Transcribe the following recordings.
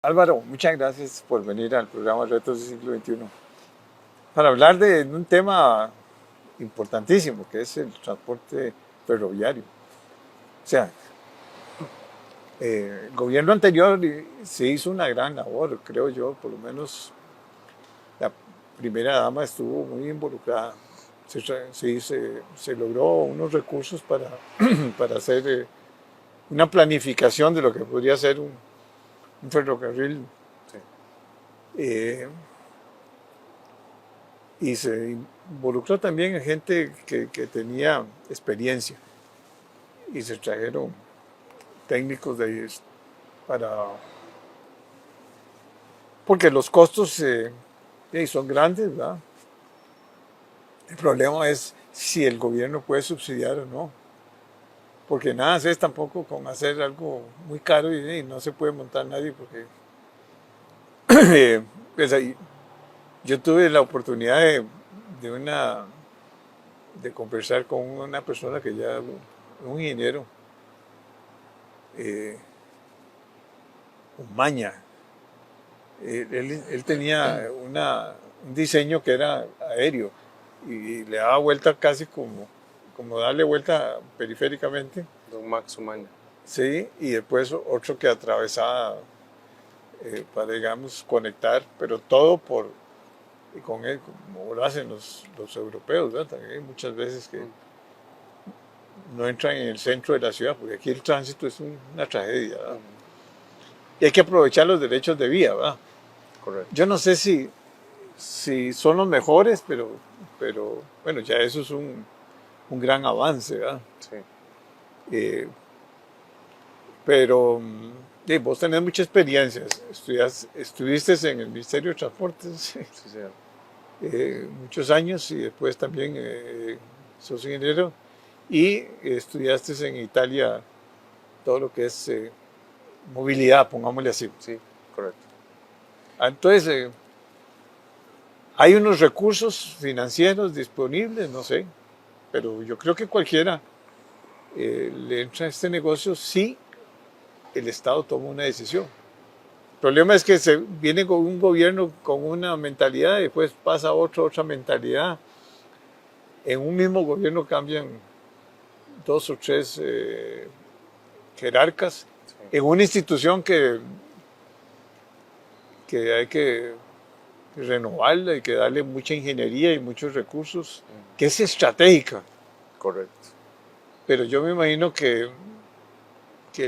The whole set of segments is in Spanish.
Álvaro, muchas gracias por venir al programa Retos del Siglo XXI para hablar de un tema importantísimo que es el transporte ferroviario. O sea, el gobierno anterior se hizo una gran labor, creo yo, por lo menos la primera dama estuvo muy involucrada. Se logró unos recursos para hacer una planificación de lo que podría ser un ferrocarril. Sí. Y se involucró también a gente que tenía experiencia y se trajeron técnicos para... Porque los costos son grandes, ¿verdad? El problema es si el gobierno puede subsidiar o no. Porque nada es tampoco con hacer algo muy caro y no se puede montar nadie porque... pues ahí, yo tuve la oportunidad de de conversar con una persona que ya, un ingeniero, Umaña. Él tenía un diseño que era aéreo y le daba vuelta casi como darle vuelta periféricamente. Don Max Umaña. Sí, y después otro que atravesaba para, digamos, conectar, pero todo con él, como lo hacen los europeos, ¿verdad? También hay muchas veces que no entran en el centro de la ciudad, porque aquí el tránsito es una tragedia, ¿verdad? Y hay que aprovechar los derechos de vía, ¿verdad? Correcto. Yo no sé si son los mejores, pero bueno, ya eso es un gran avance, ¿verdad? Sí. Pero vos tenés mucha experiencia, estuviste en el Ministerio de Transportes Sí, señor. Muchos años y después también sos ingeniero y estudiaste en Italia todo lo que es movilidad, pongámosle así. Sí, correcto. Entonces, hay unos recursos financieros disponibles, no sé, pero yo creo que cualquiera le entra a este negocio si el Estado toma una decisión. El problema es que se viene con un gobierno con una mentalidad y después pasa otra mentalidad. En un mismo gobierno cambian dos o tres jerarcas Sí. en una institución que hay que renovarla y que darle mucha ingeniería y muchos recursos, que es estratégica. Correcto. Pero yo me imagino que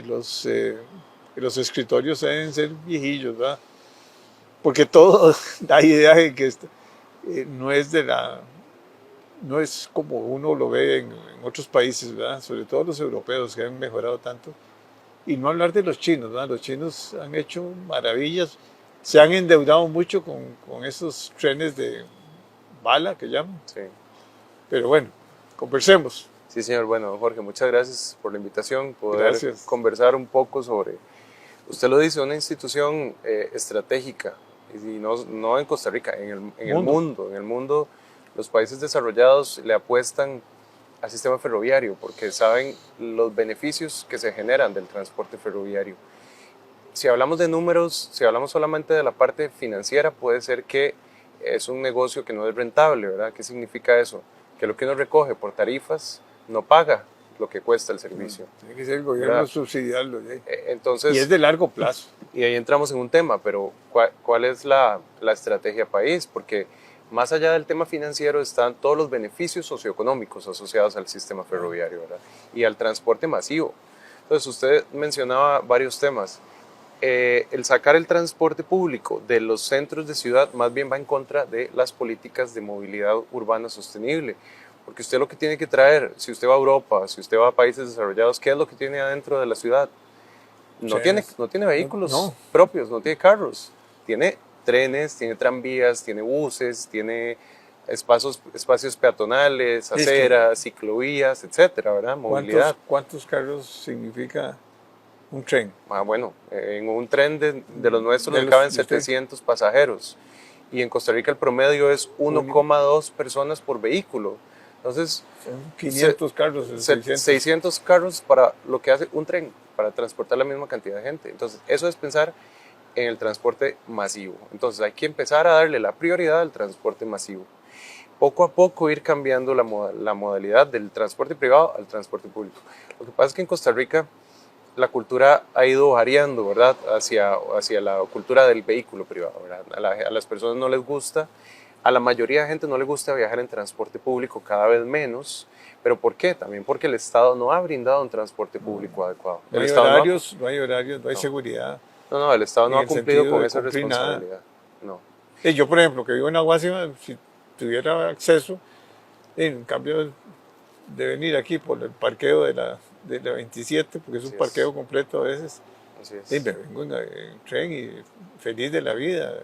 los escritorios deben ser viejillos, ¿verdad? Porque todo da idea de que no es no es como uno lo ve en otros países, ¿verdad? Sobre todo los europeos que han mejorado tanto. Y no hablar de los chinos, ¿verdad? Los chinos han hecho maravillas, se han endeudado mucho con esos trenes de bala que llaman. Sí. Pero bueno, conversemos. Sí, señor. Bueno, Jorge, muchas gracias por la invitación, poder Gracias. conversar un poco sobre, usted lo dice, una institución estratégica, y no en Costa Rica, en el mundo. En el mundo, los países desarrollados le apuestan al sistema ferroviario porque saben los beneficios que se generan del transporte ferroviario. Si hablamos de números, si hablamos solamente de la parte financiera, puede ser que es un negocio que no es rentable, ¿verdad? ¿Qué significa eso? Que lo que uno recoge por tarifas no paga lo que cuesta el servicio. Tiene que ser el gobierno ¿verdad? Subsidiarlo. Entonces, Y es de largo plazo. Y ahí entramos en un tema, pero ¿cuál es la estrategia país? Porque más allá del tema financiero están todos los beneficios socioeconómicos asociados al sistema ferroviario, ¿verdad? Y al transporte masivo. Entonces, usted mencionaba varios temas. El sacar el transporte público de los centros de ciudad más bien va en contra de las políticas de movilidad urbana sostenible. Porque usted lo que tiene que traer, si usted va a Europa, si usted va a países desarrollados, ¿qué es lo que tiene adentro de la ciudad? No tiene vehículos propios, no tiene carros. Tiene trenes, tiene tranvías, tiene buses, tiene espacios peatonales, aceras, ciclovías, etcétera, ¿verdad? Movilidad. ¿Cuántos carros significa un tren? Bueno, en un tren de los nuestros le caben 700 pasajeros y en Costa Rica el promedio es 1,2 personas por vehículo. Entonces, son 500 carros. 600 carros para lo que hace un tren, para transportar la misma cantidad de gente. Entonces, eso es pensar en el transporte masivo. Entonces hay que empezar a darle la prioridad al transporte masivo. Poco a poco ir cambiando la modalidad del transporte privado al transporte público. Lo que pasa es que en Costa Rica la cultura ha ido variando, ¿verdad? Hacia la cultura del vehículo privado, ¿verdad? A las personas no les gusta, a la mayoría de gente no les gusta viajar en transporte público, cada vez menos. ¿Pero por qué? También porque el Estado no ha brindado un transporte público adecuado. No El hay Estado horarios, no hay horarios, no hay no, seguridad. no, el Estado no En ha el cumplido sentido con de esa cumplir nada. responsabilidad. No. Yo, por ejemplo, que vivo en Aguasima, si tuviera acceso, en cambio de venir aquí por el parqueo de la 27, porque es un Así parqueo es. completo a veces, Así y es. me vengo en tren y feliz de la vida,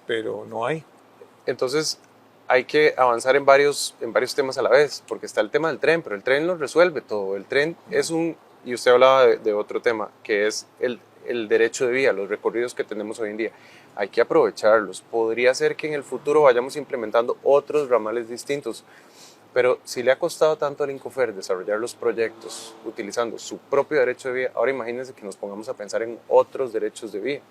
pero no hay. Entonces hay que avanzar en varios temas a la vez, porque está el tema del tren, pero el tren lo resuelve todo. El tren es y usted hablaba de otro tema, que es el derecho de vía, los recorridos que tenemos hoy en día. Hay que aprovecharlos. Podría ser que en el futuro vayamos implementando otros ramales distintos, pero si le ha costado tanto al Incofer desarrollar los proyectos utilizando su propio derecho de vía, ahora imagínense que nos pongamos a pensar en otros derechos de vía.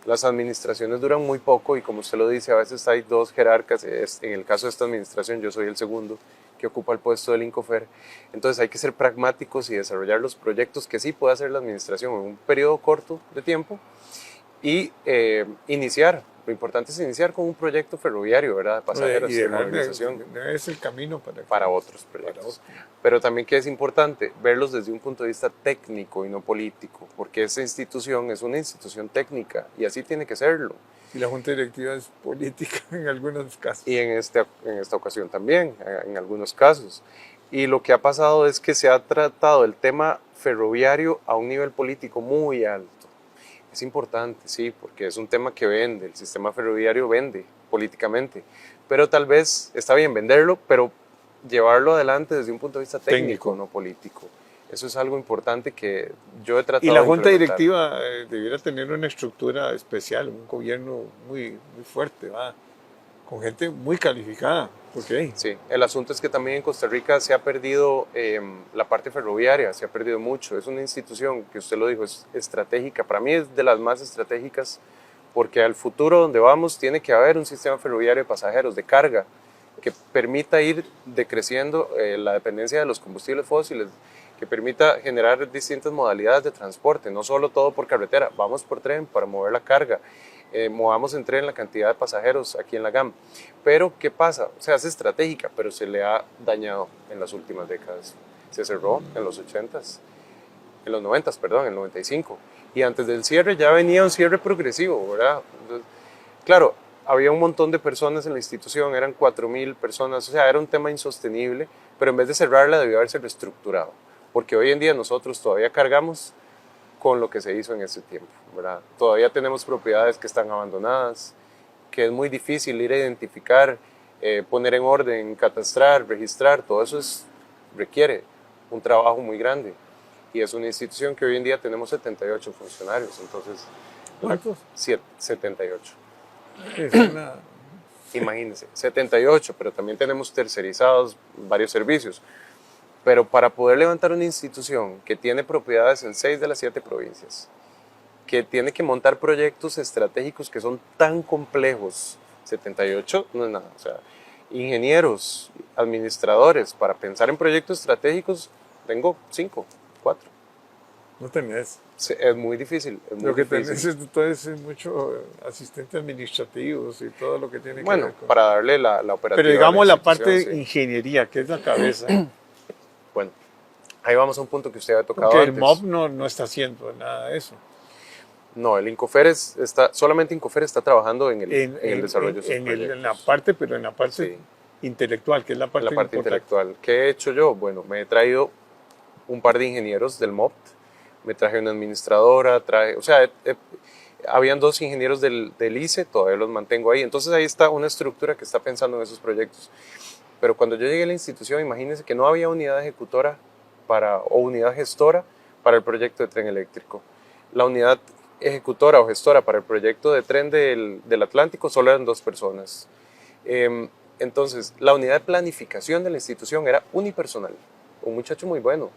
Las administraciones duran muy poco y como usted lo dice, a veces hay dos jerarcas. En el caso de esta administración, yo soy el segundo que ocupa el puesto del Incofer. Entonces hay que ser pragmáticos y desarrollar los proyectos que sí puede hacer la administración en un periodo corto de tiempo y iniciar. Lo importante es iniciar con un proyecto ferroviario, ¿verdad? De pasajeros, Y de dejar movilización es el camino para otros proyectos. Pero también que es importante verlos desde un punto de vista técnico y no político, porque esa institución es una institución técnica y así tiene que serlo. Y la junta directiva es política en algunos casos. Y en esta ocasión también, en algunos casos. Y lo que ha pasado es que se ha tratado el tema ferroviario a un nivel político muy alto. Es importante, sí, porque es un tema que vende, el sistema ferroviario vende políticamente, pero tal vez está bien venderlo, pero llevarlo adelante desde un punto de vista técnico. No político. Eso es algo importante que yo he tratado de Y la junta implementar. directiva debiera tener una estructura especial, un gobierno muy fuerte, ¿va? Con gente muy calificada. Okay. Sí, el asunto es que también en Costa Rica se ha perdido la parte ferroviaria, se ha perdido mucho. Es una institución que usted lo dijo, es estratégica. Para mí es de las más estratégicas porque al futuro donde vamos tiene que haber un sistema ferroviario de pasajeros, de carga, que permita ir decreciendo la dependencia de los combustibles fósiles, que permita generar distintas modalidades de transporte, no solo todo por carretera, vamos por tren para mover la carga. Movamos en tren la cantidad de pasajeros aquí en la GAM. Pero, ¿qué pasa? Se hace estratégica, pero se le ha dañado en las últimas décadas. Se cerró en los 80s, en los 90s, perdón, en el 95. Y antes del cierre ya venía un cierre progresivo, ¿verdad? Entonces, claro, había un montón de personas en la institución, eran 4.000 personas, o sea, era un tema insostenible, pero en vez de cerrarla debió haberse reestructurado. Porque hoy en día nosotros todavía cargamos con lo que se hizo en ese tiempo, ¿verdad? Todavía tenemos propiedades que están abandonadas, que es muy difícil ir a identificar, poner en orden, catastrar, registrar, todo eso requiere un trabajo muy grande. Y es una institución que hoy en día tenemos 78 funcionarios, entonces... ¿Cuántos? 78. Es una... Imagínense, 78, pero también tenemos tercerizados varios servicios. Pero para poder levantar una institución que tiene propiedades en 6 de las 7 provincias, que tiene que montar proyectos estratégicos que son tan complejos, 78 no es nada, o sea, ingenieros, administradores, para pensar en proyectos estratégicos, tengo 5, 4. No tenés. Es muy difícil. Lo que tenés es entonces mucho asistentes administrativos y todo lo que tiene que bueno, ver con... para darle la operativa. Pero digamos la parte de sí. ingeniería, que es la cabeza. Bueno, ahí vamos a un punto que usted había tocado Porque antes. el MOB no está haciendo nada de eso. No, el Incofer solamente Incofer está trabajando en el desarrollo de sus proyectos. En la parte, pero en la parte Sí. intelectual, que es la parte importante. Intelectual. ¿Qué he hecho yo? Bueno, me he traído un par de ingenieros del MOB, me traje una administradora, habían 2 ingenieros del ICE, todavía los mantengo ahí. Entonces ahí está una estructura que está pensando en esos proyectos. Pero cuando yo llegué a la institución, imagínense que no había unidad ejecutora o unidad gestora para el proyecto de tren eléctrico. La unidad ejecutora o gestora para el proyecto de tren del Atlántico solo eran 2 personas. Entonces, la unidad de planificación de la institución era unipersonal, un muchacho muy bueno,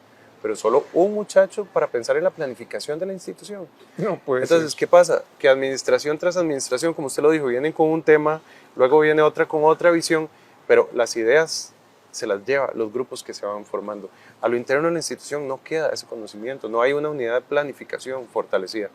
pero solo un muchacho para pensar en la planificación de la institución. No puede Entonces, ser. ¿qué pasa? Que administración tras administración, como usted lo dijo, vienen con un tema, luego viene otra con otra visión, pero las ideas se las lleva los grupos que se van formando. A lo interno de la institución no queda ese conocimiento, no hay una unidad de planificación fortalecida.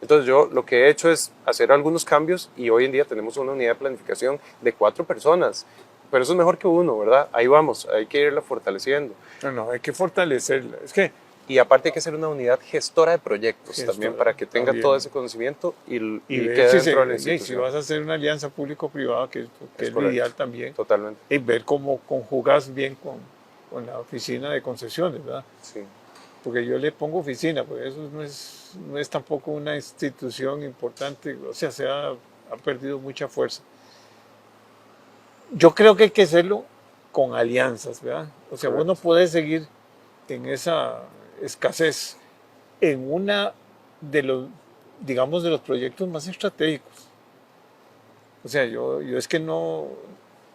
Entonces yo lo que he hecho es hacer algunos cambios y hoy en día tenemos una unidad de planificación de 4 personas, pero eso es mejor que uno, ¿verdad? Ahí vamos, hay que irla fortaleciendo. No, hay que fortalecerla. Es que Y aparte hay que hacer una unidad gestora de proyectos también para que tenga también. todo ese conocimiento y ver quede si, dentro de la si institución. vas a hacer una alianza público-privada, que es lo correcto. ideal también, Totalmente. y ver cómo conjugas bien con la oficina de concesiones, ¿verdad? Sí. Porque yo le pongo oficina, porque eso no es tampoco una institución importante, o sea, ha perdido mucha fuerza. Yo creo que hay que hacerlo con alianzas, ¿verdad? O sea, Correcto. vos no podés seguir en esa escasez en una de los, digamos, de los proyectos más estratégicos. O sea, yo es que no,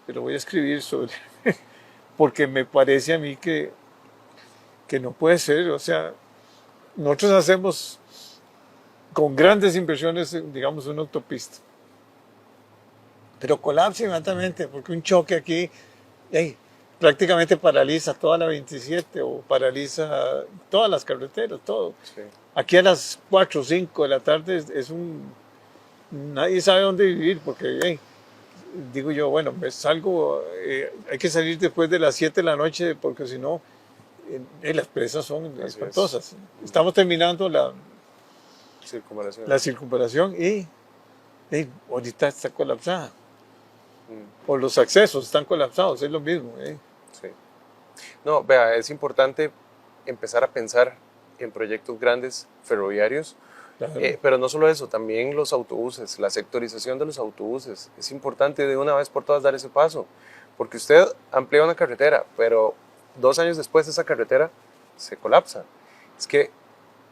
pero voy a escribir sobre, porque me parece a mí que no puede ser. O sea, nosotros hacemos con grandes inversiones, digamos, una autopista, pero colapsa inmediatamente porque un choque aquí prácticamente paraliza toda la 27 o paraliza todas las carreteras, todo. Sí. Aquí a las 4 o 5 de la tarde nadie sabe dónde vivir porque, digo yo, bueno, salgo, hay que salir después de las 7 de la noche porque si no, las presas son espantosas. Estamos terminando la circunvalación y ahorita está colapsada. O los accesos están colapsados, es lo mismo. Sí. No, vea, es importante empezar a pensar en proyectos grandes ferroviarios, Claro. Pero no solo eso, también los autobuses, la sectorización de los autobuses. Es importante de una vez por todas dar ese paso, porque usted amplía una carretera, pero 2 años después esa carretera se colapsa. Es que,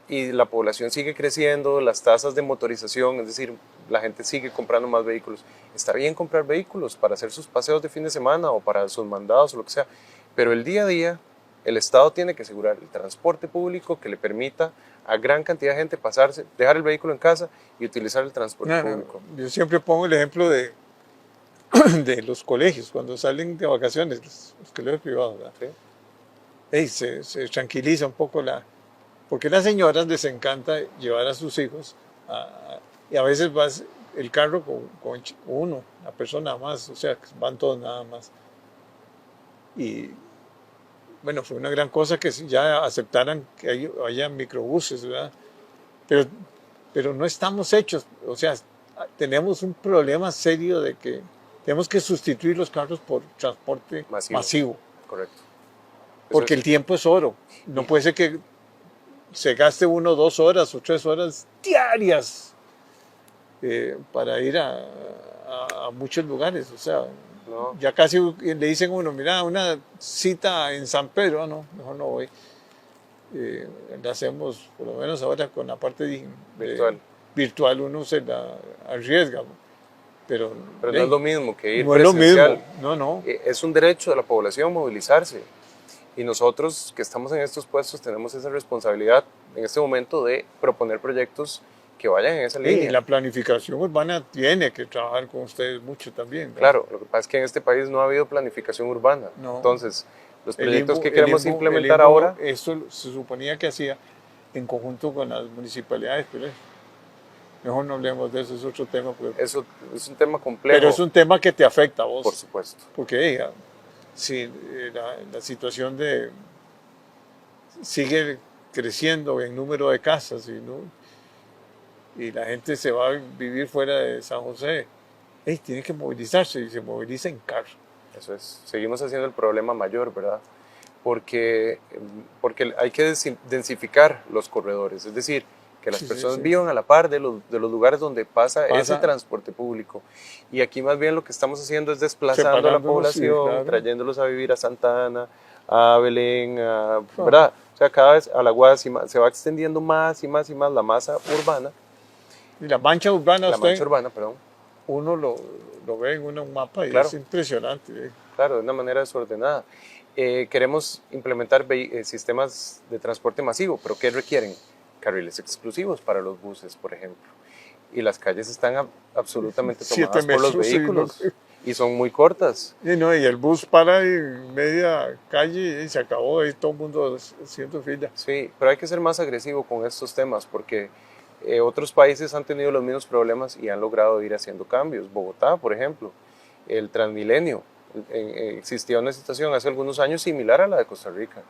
y la población sigue creciendo, las tasas de motorización, es decir, la gente sigue comprando más vehículos. Está bien comprar vehículos para hacer sus paseos de fin de semana o para sus mandados o lo que sea, pero el día a día el Estado tiene que asegurar el transporte público que le permita a gran cantidad de gente pasarse, dejar el vehículo en casa y utilizar el transporte público. Yo siempre pongo el ejemplo de los colegios, cuando salen de vacaciones, los colegios privados, ¿sí? Se tranquiliza un poco porque a las señoras les encanta llevar a sus hijos y a veces vas el carro con uno, la persona más, o sea, van todos nada más. Y bueno, fue una gran cosa que ya aceptaran que haya microbuses, ¿verdad? Pero no estamos hechos, o sea, tenemos un problema serio de que tenemos que sustituir los carros por transporte masivo. Correcto. Porque el tiempo es oro. No puede ser que se gaste 1, 2 horas o 3 horas diarias para ir a muchos lugares. O sea, no. Ya casi le dicen a uno, mira, una cita en San Pedro, no, mejor no voy. La hacemos, por lo menos ahora con la parte virtual uno se la arriesga. Pero no es lo mismo que ir no presencial. Es lo mismo. No. Es un derecho de la población movilizarse. Y nosotros que estamos en estos puestos tenemos esa responsabilidad en este momento de proponer proyectos que vayan en esa línea. Y la planificación urbana tiene que trabajar con ustedes mucho también, ¿verdad? Claro, lo que pasa es que en este país no ha habido planificación urbana. No. Entonces, los proyectos que queremos implementar ahora... Esto se suponía que hacía en conjunto con las municipalidades, pero mejor no hablemos de eso, es otro tema. Eso es un tema complejo. Pero es un tema que te afecta a vos. Por supuesto. Porque si la situación sigue creciendo en número de casas y la gente se va a vivir fuera de San José, tiene que movilizarse y se moviliza en carro. Eso es. Seguimos haciendo el problema mayor, ¿verdad? Porque hay que densificar los corredores, es decir, que las personas vivan a la par de los lugares donde pasa ese transporte público. Y aquí más bien lo que estamos haciendo es desplazando a la población, trayéndolos a vivir a Santa Ana, a Belén, ¿verdad? O sea, cada vez a la Guasima se va extendiendo más y más y más la masa urbana. Y la mancha urbana, perdón. Uno lo ve en un mapa y es impresionante. Claro, de una manera desordenada. Queremos implementar sistemas de transporte masivo, pero ¿qué requieren? Carriles exclusivos para los buses, por ejemplo. Y las calles están absolutamente 7 tomadas por los metros, sí, ¿no? vehículos y son muy cortas. Y, no, y el bus para en media calle y se acabó, ahí todo el mundo haciendo fila. Sí, pero hay que ser más agresivo con estos temas porque otros países han tenido los mismos problemas y han logrado ir haciendo cambios. Bogotá, por ejemplo, el Transmilenio. Existía una situación hace algunos años similar a la de Costa Rica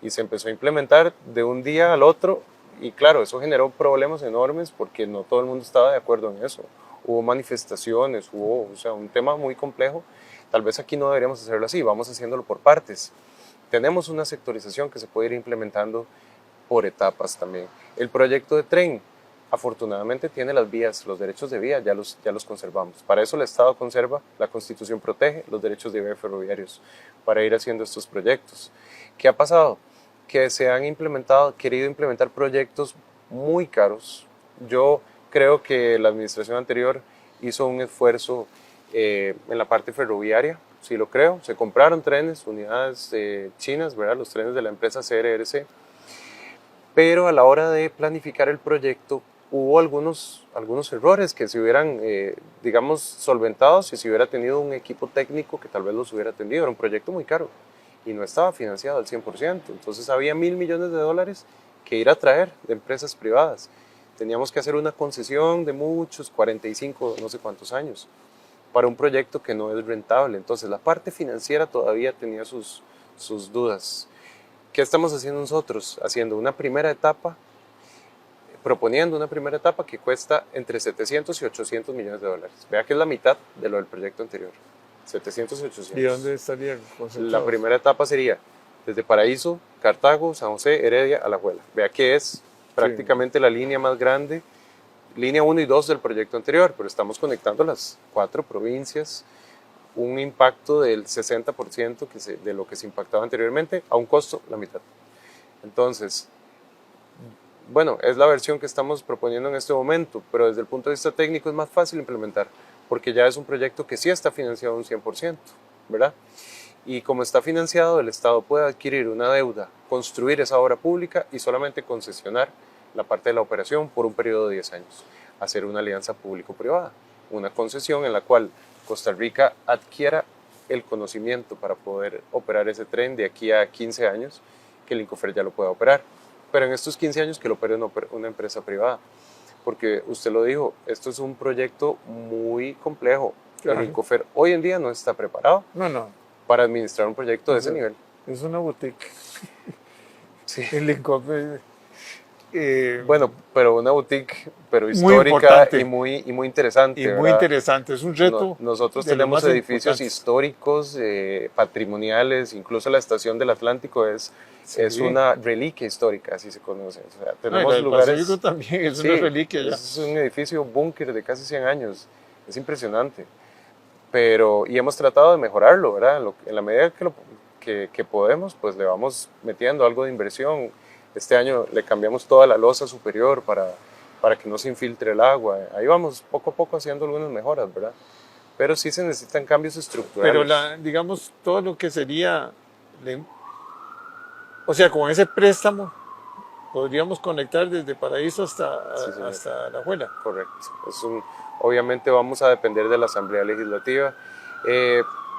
y se empezó a implementar de un día al otro y claro, eso generó problemas enormes porque no todo el mundo estaba de acuerdo en eso. Hubo manifestaciones, hubo, o sea, un tema muy complejo. Tal vez aquí no deberíamos hacerlo así, vamos haciéndolo por partes. Tenemos una sectorización que se puede ir implementando por etapas también. El proyecto de tren, afortunadamente tiene las vías, los derechos de vía, ya los conservamos. Para eso el Estado conserva, la Constitución protege los derechos de vía ferroviarios para ir haciendo estos proyectos. ¿Qué ha pasado? Que se han querido implementar proyectos muy caros. Yo creo que la administración anterior hizo un esfuerzo en la parte ferroviaria, sí lo creo. Se compraron trenes, unidades chinas, ¿verdad? Los trenes de la empresa CRRC, pero a la hora de planificar el proyecto hubo algunos errores que se hubieran, digamos, solventado si se hubiera tenido un equipo técnico que tal vez los hubiera atendido. Era un proyecto muy caro y no estaba financiado al 100%. Entonces había $1.000 millones que ir a traer de empresas privadas. Teníamos que hacer una concesión de muchos, 45, no sé cuántos años, para un proyecto que no es rentable. Entonces la parte financiera todavía tenía sus dudas. ¿Qué estamos haciendo nosotros? Haciendo una primera etapa, proponiendo una primera etapa que cuesta entre 700 y 800 millones de dólares. Vea que es la mitad de lo del proyecto anterior. 700 y 800. ¿Y dónde estarían concentrados? La primera etapa sería desde Paraíso, Cartago, San José, Heredia, Alajuela. Vea que es prácticamente la línea más grande, línea 1 y 2 del proyecto anterior, pero estamos conectando las 4 provincias, un impacto del 60% de lo que se impactaba anteriormente, a un costo la mitad. Entonces, bueno, es la versión que estamos proponiendo en este momento, pero desde el punto de vista técnico es más fácil implementar, porque ya es un proyecto que sí está financiado un 100%, ¿verdad? Y como está financiado, el Estado puede adquirir una deuda, construir esa obra pública y solamente concesionar la parte de la operación por un periodo de 10 años. Hacer una alianza público-privada, una concesión en la cual Costa Rica adquiera el conocimiento para poder operar ese tren de aquí a 15 años, que el Incofer ya lo pueda operar. Pero en estos 15 años que lo opere una empresa privada. Porque usted lo dijo, esto es un proyecto muy complejo. Claro. El Incofer hoy en día no está preparado para administrar un proyecto de ese nivel. Es una boutique. Sí. El Incofer. Bueno, pero una boutique, pero histórica y muy interesante. Y muy interesante, es un reto. Nosotros tenemos edificios históricos, patrimoniales, incluso la estación del Atlántico es una reliquia histórica, así se conoce. O sea, tenemos lugares. El Pacífico también es una reliquia. Ya. Es un edificio búnker de casi 100 años, es impresionante. Y hemos tratado de mejorarlo, ¿verdad? En la medida que podemos, pues le vamos metiendo algo de inversión. Este año le cambiamos toda la losa superior para que no se infiltre el agua. Ahí vamos poco a poco haciendo algunas mejoras, ¿verdad? Pero sí se necesitan cambios estructurales. Pero digamos, todo lo que sería, o sea, con ese préstamo podríamos conectar desde Paraíso hasta Alajuela. Correcto. Obviamente vamos a depender de la Asamblea Legislativa,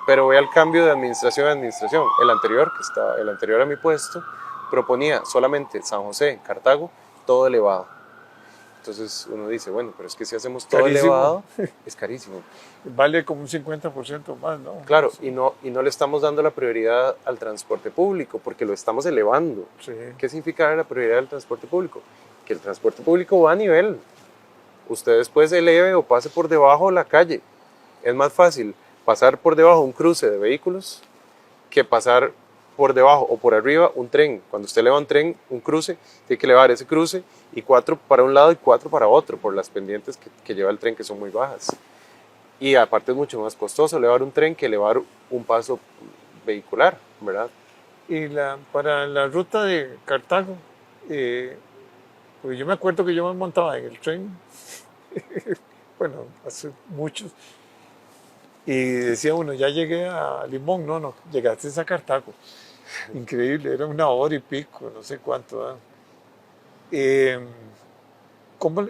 pero voy al cambio de administración a administración. El anterior a mi puesto, proponía solamente San José, Cartago, todo elevado. Entonces uno dice, bueno, pero es que si hacemos todo elevado, es carísimo. Vale como un 50% más, ¿no? Claro, y no le estamos dando la prioridad al transporte público, porque lo estamos elevando. Sí. ¿Qué significa la prioridad del transporte público? Que el transporte público va a nivel. Usted después eleve o pase por debajo de la calle. Es más fácil pasar por debajo un cruce de vehículos que pasar por debajo o por arriba un tren. Cuando usted eleva un tren, un cruce, tiene que elevar ese cruce y 4 para un lado y 4 para otro, por las pendientes que lleva el tren, que son muy bajas. Y aparte es mucho más costoso elevar un tren que elevar un paso vehicular, ¿verdad? Y para la ruta de Cartago, pues yo me acuerdo que yo me montaba en el tren, bueno, hace muchos, Y decía uno, ya llegué a Limón, no, llegaste a Cartago. Increíble, era 1 hora y pico, no sé cuánto. ¿Verdad? ¿Cómo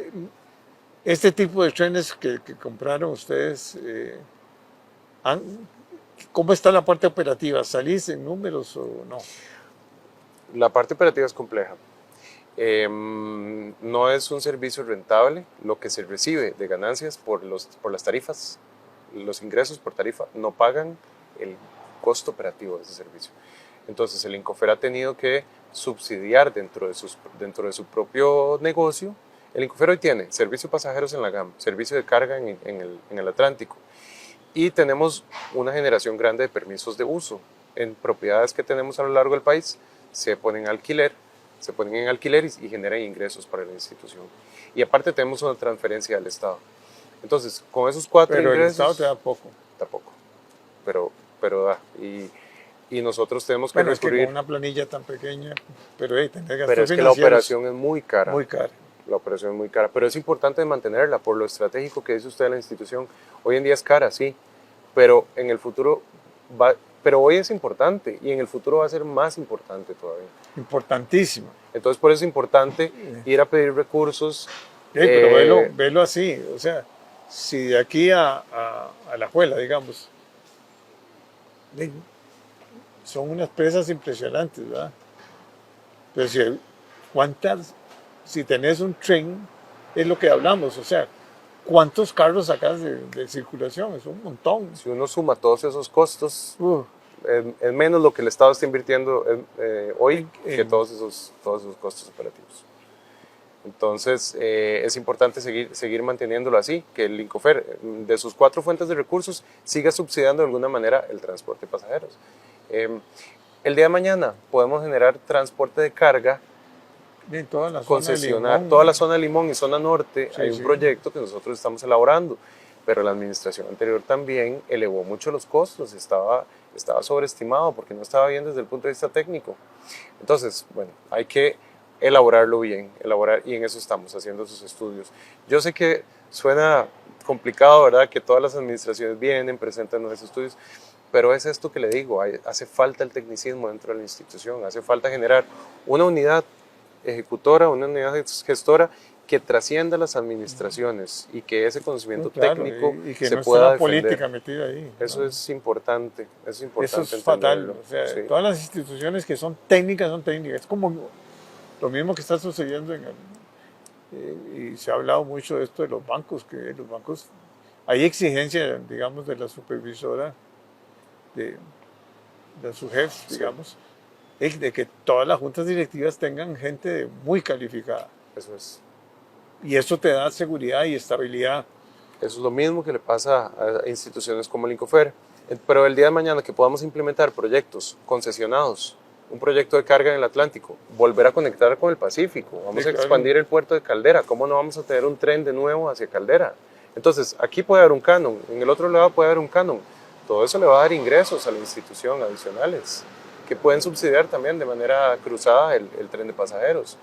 este tipo de trenes que compraron ustedes, ¿cómo está la parte operativa? ¿Salís en números o no? La parte operativa es compleja. No es un servicio rentable. Lo que se recibe de ganancias por las tarifas, los ingresos por tarifa, no pagan el costo operativo de ese servicio. Entonces el Incofer ha tenido que subsidiar dentro de su propio negocio. El Incofer hoy tiene servicio de pasajeros en la GAM, servicio de carga en el Atlántico, y tenemos una generación grande de permisos de uso en propiedades que tenemos a lo largo del país. Se ponen en alquiler y generan ingresos para la institución. Y aparte tenemos una transferencia del Estado. Entonces, con esos 4 Pero ingresos... el Estado te da poco. Tampoco, pero da. Y nosotros tenemos que bueno, recurrir... es que con una planilla tan pequeña, pero tenés gastos Pero es que la operación es muy cara. Muy cara. La operación es muy cara, pero es importante mantenerla por lo estratégico que dice usted de la institución. Hoy en día es cara, sí, pero en el futuro pero hoy es importante y en el futuro va a ser más importante todavía. Importantísimo. Entonces por eso es importante ir a pedir recursos. Pero velo así, o sea, si de aquí a La Juela, digamos, son unas presas impresionantes, ¿verdad? Pero si tenés un tren, es lo que hablamos, o sea, ¿cuántos carros sacas de circulación? Es un montón. Si uno suma todos esos costos, es menos lo que el Estado está invirtiendo hoy que todos esos costos operativos. Entonces, es importante seguir manteniéndolo así, que el Incofer, de sus 4 fuentes de recursos, siga subsidiando de alguna manera el transporte de pasajeros. El día de mañana podemos generar transporte de carga, en toda la concesionar zona toda la zona de Limón y zona norte. Sí, hay un proyecto que nosotros estamos elaborando, pero la administración anterior también elevó mucho los costos, estaba sobreestimado porque no estaba bien desde el punto de vista técnico. Entonces, bueno, hay que elaborarlo bien, y en eso estamos haciendo esos estudios. Yo sé que suena complicado, ¿verdad? Que todas las administraciones vienen, presentan los estudios, pero es esto que le digo, hace falta el tecnicismo dentro de la institución, hace falta generar una unidad ejecutora, una unidad gestora que trascienda las administraciones y que ese conocimiento técnico y que se no pueda esté la defender. política metida ahí. Eso es importante, Eso es fatal. O sea, sí. Todas las instituciones que son técnicas. Es como lo mismo que está sucediendo y se ha hablado mucho de esto de los bancos, que los bancos, hay exigencia, digamos, de la supervisora, de su jefe, digamos, de que todas las juntas directivas tengan gente muy calificada. Eso es. Y eso te da seguridad y estabilidad. Eso es lo mismo que le pasa a instituciones como el Incofer. Pero el día de mañana que podamos implementar proyectos concesionados, un proyecto de carga en el Atlántico, volver a conectar con el Pacífico, vamos a expandir el puerto de Caldera, ¿cómo no vamos a tener un tren de nuevo hacia Caldera? Entonces, aquí puede haber un canon, en el otro lado puede haber un canon. Todo eso le va a dar ingresos a la institución adicionales, que pueden subsidiar también de manera cruzada el tren de pasajeros.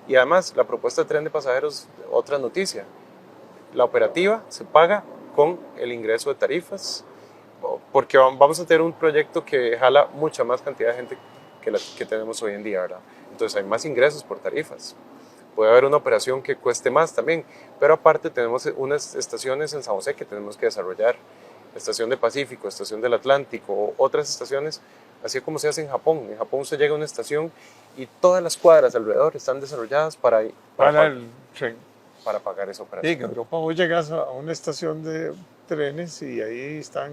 Y además, la propuesta de tren de pasajeros, otra noticia, la operativa se paga con el ingreso de tarifas, porque vamos a tener un proyecto que jala mucha más cantidad de gente que tenemos hoy en día, ¿verdad? Entonces hay más ingresos por tarifas. Puede haber una operación que cueste más también, pero aparte tenemos unas estaciones en San José que tenemos que desarrollar, estación de Pacífico, estación del Atlántico, otras estaciones, así como se hace en Japón. En Japón usted llega a una estación y todas las cuadras alrededor están desarrolladas para el tren. Para pagar esa operación. Sí, en Europa vos llegas a una estación de trenes y ahí están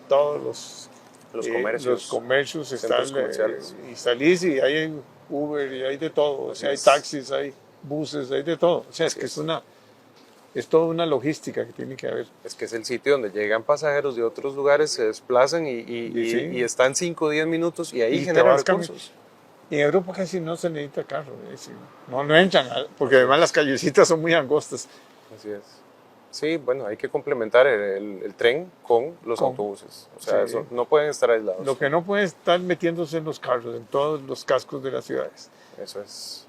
todos los comercios están, y salís y hay Uber y hay de todo, o sea, hay taxis, hay buses, hay de todo. O sea, es que es toda una logística que tiene que haber. Es que es el sitio donde llegan pasajeros de otros lugares, se desplazan y están 5 o 10 minutos y ahí generan recursos. Y en Europa casi no se necesita carro, no entran, porque además las callecitas son muy angostas. Así es. Sí, bueno, hay que complementar el tren con los autobuses. O sea, eso, no pueden estar aislados. Lo que no puede estar metiéndose en los carros, en todos los cascos de las ciudades. Eso es.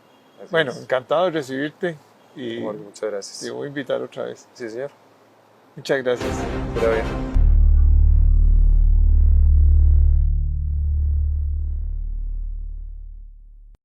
Bueno, encantado de recibirte. Y muchas gracias. Te voy a invitar otra vez. Sí, señor. Muchas gracias. Pero bien.